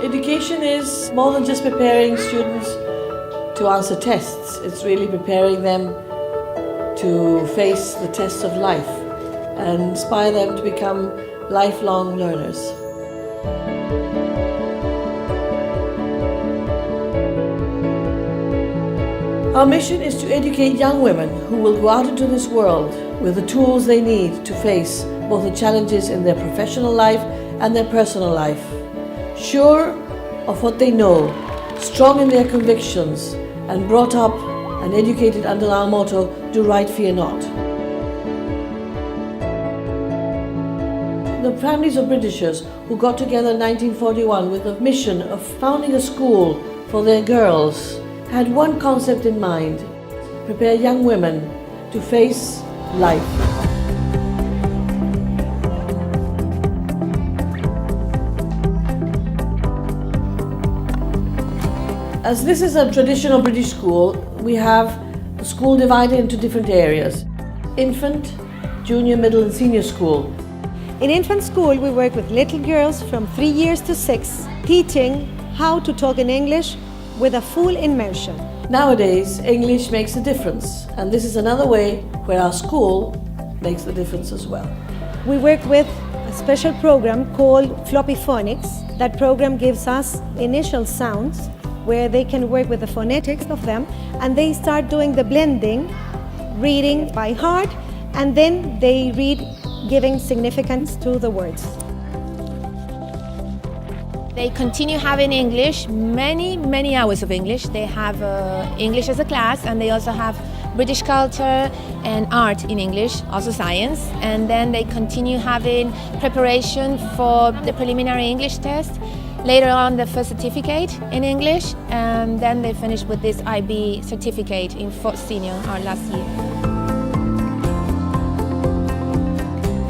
Education is more than just preparing students to answer tests. It's really preparing them to face the tests of life and inspire them to become lifelong learners. Our mission is to educate young women who will go out into this world with the tools they need to face both the challenges in their professional life and their personal life. Sure of what they know, strong in their convictions, and brought up and educated under our motto, do right, fear not. The families of Britishers who got together in 1941 with the mission of founding a school for their girls had one concept in mind: prepare young women to face life. As this is a traditional British school, we have the school divided into different areas: infant, junior, middle and senior school. In infant school, we work with little girls from 3 years to 6, teaching how to talk in English with a full immersion. Nowadays, English makes a difference, and this is another way where our school makes the difference as well. We work with a special program called Floppy Phonics. That program gives us initial sounds where they can work with the phonetics of them, and they start doing the blending, reading by heart, and then they read giving significance to the words. They continue having English, many hours of English. They have English as a class, and they also have British culture and art in English, also science. And then they continue having preparation for the preliminary English test. Later on, the first certificate in English, and then they finish with this IB certificate in fourth senior, our last year.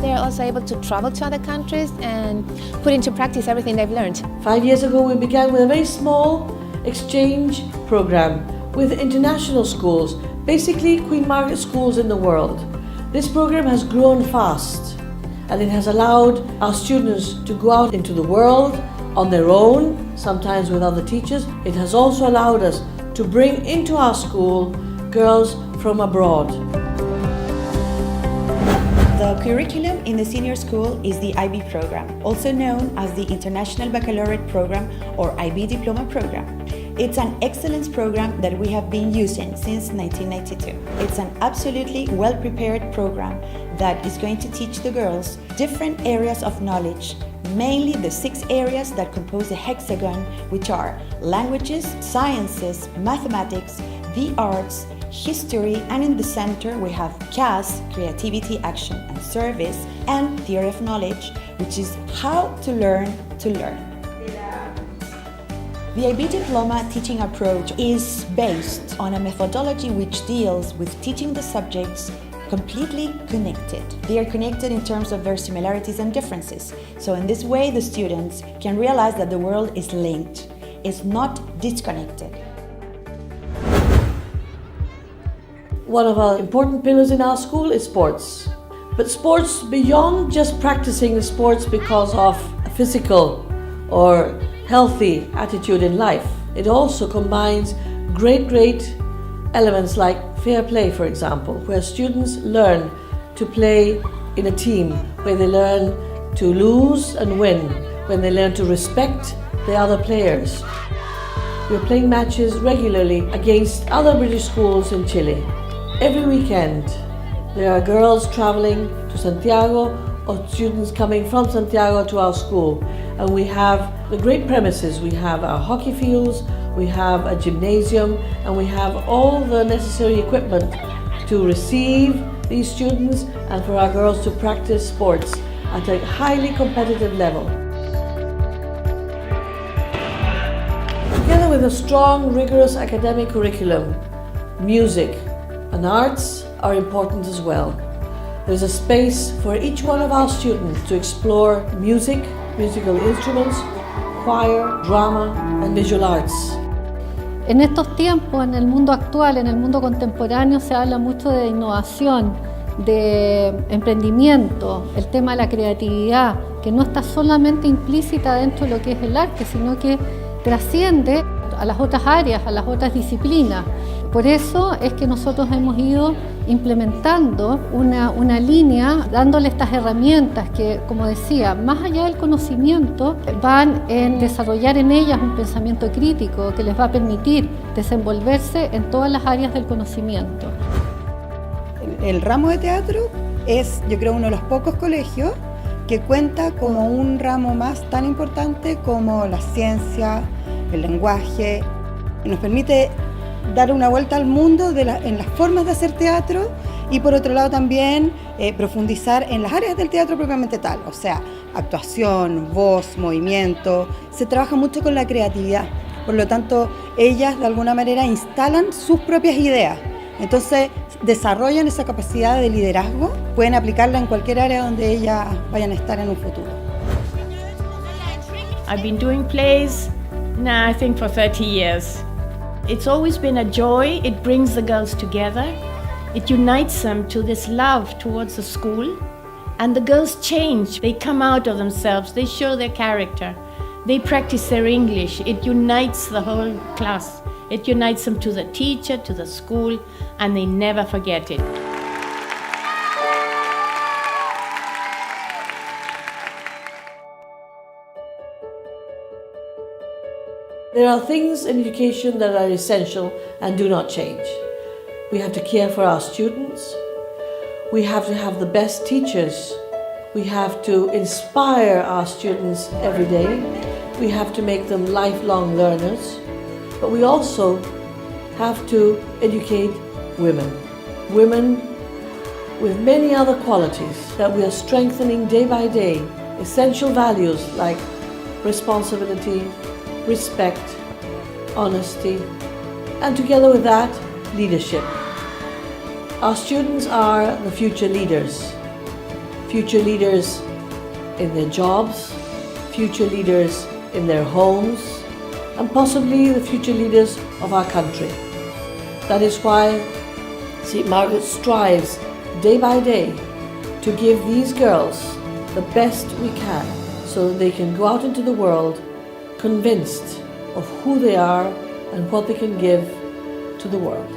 They're also able to travel to other countries and put into practice everything they've learned. 5 years ago, we began with a very small exchange program with international schools, basically Queen Margaret schools in the world. This program has grown fast, and it has allowed our students to go out into the world on their own, sometimes with other teachers. It has also allowed us to bring into our school girls from abroad. The curriculum in the senior school is the IB program, also known as the International Baccalaureate Program or IB Diploma Program. It's an excellence program that we have been using since 1992. It's an absolutely well-prepared program that is going to teach the girls different areas of knowledge, mainly the 6 areas that compose the hexagon, which are languages, sciences, mathematics, the arts, history, and in the center we have CAS, creativity, action and service, and theory of knowledge, which is how to learn to learn. The IB Diploma teaching approach is based on a methodology which deals with teaching the subjects completely connected. They are connected in terms of their similarities and differences. So in this way, the students can realize that the world is linked, it's not disconnected. One of our important pillars in our school is sports. But sports beyond just practicing the sports because of a physical or healthy attitude in life. It also combines great elements like fair play, for example, where students learn to play in a team, where they learn to lose and win, when they learn to respect the other players. We're playing matches regularly against other British schools in Chile. Every weekend there are girls traveling to Santiago or students coming from Santiago to our school, and we have the great premises. We have our hockey fields, we have a gymnasium, and we have all the necessary equipment to receive these students and for our girls to practice sports at a highly competitive level. Together with a strong, rigorous academic curriculum, music and arts are important as well. There's a space for each one of our students to explore music, musical instruments, choir, drama, and visual arts. En estos tiempos, en el mundo actual, en el mundo contemporáneo, se habla mucho de innovación de emprendimiento, el tema de la creatividad, que no está solamente implícita dentro de lo que es el arte, sino que trasciende a las otras áreas, a las otras disciplinas. Por eso es que nosotros hemos ido implementando una línea, dándole estas herramientas que, como decía, más allá del conocimiento, van en desarrollar en ellas un pensamiento crítico que les va a permitir desenvolverse en todas las áreas del conocimiento. El ramo de teatro es, yo creo, uno de los pocos colegios que cuenta como un ramo más tan importante como la ciencia, el lenguaje. Nos permite dar una vuelta al mundo en las formas de hacer teatro y por otro lado también profundizar en las áreas del teatro propiamente tal, o sea, actuación, voz, movimiento. Se trabaja mucho con la creatividad, por lo tanto ellas de alguna manera instalan sus propias ideas, entonces desarrollan esa capacidad de liderazgo, pueden aplicarla en cualquier área donde ellas vayan a estar en un futuro. I've been doing plays now, I think, for 30 years. It's always been a joy. It brings the girls together. It unites them to this love towards the school. And the girls change. They come out of themselves. They show their character. They practice their English. It unites the whole class. It unites them to the teacher, to the school, and they never forget it. There are things in education that are essential and do not change. We have to care for our students. We have to have the best teachers. We have to inspire our students every day. We have to make them lifelong learners. But we also have to educate women. Women with many other qualities that we are strengthening day by day. Essential values like responsibility, respect, honesty, and together with that, leadership. Our students are the future leaders in their jobs, future leaders in their homes, and possibly the future leaders of our country. That is why St. Margaret strives day by day to give these girls the best we can so that they can go out into the world convinced of who they are and what they can give to the world.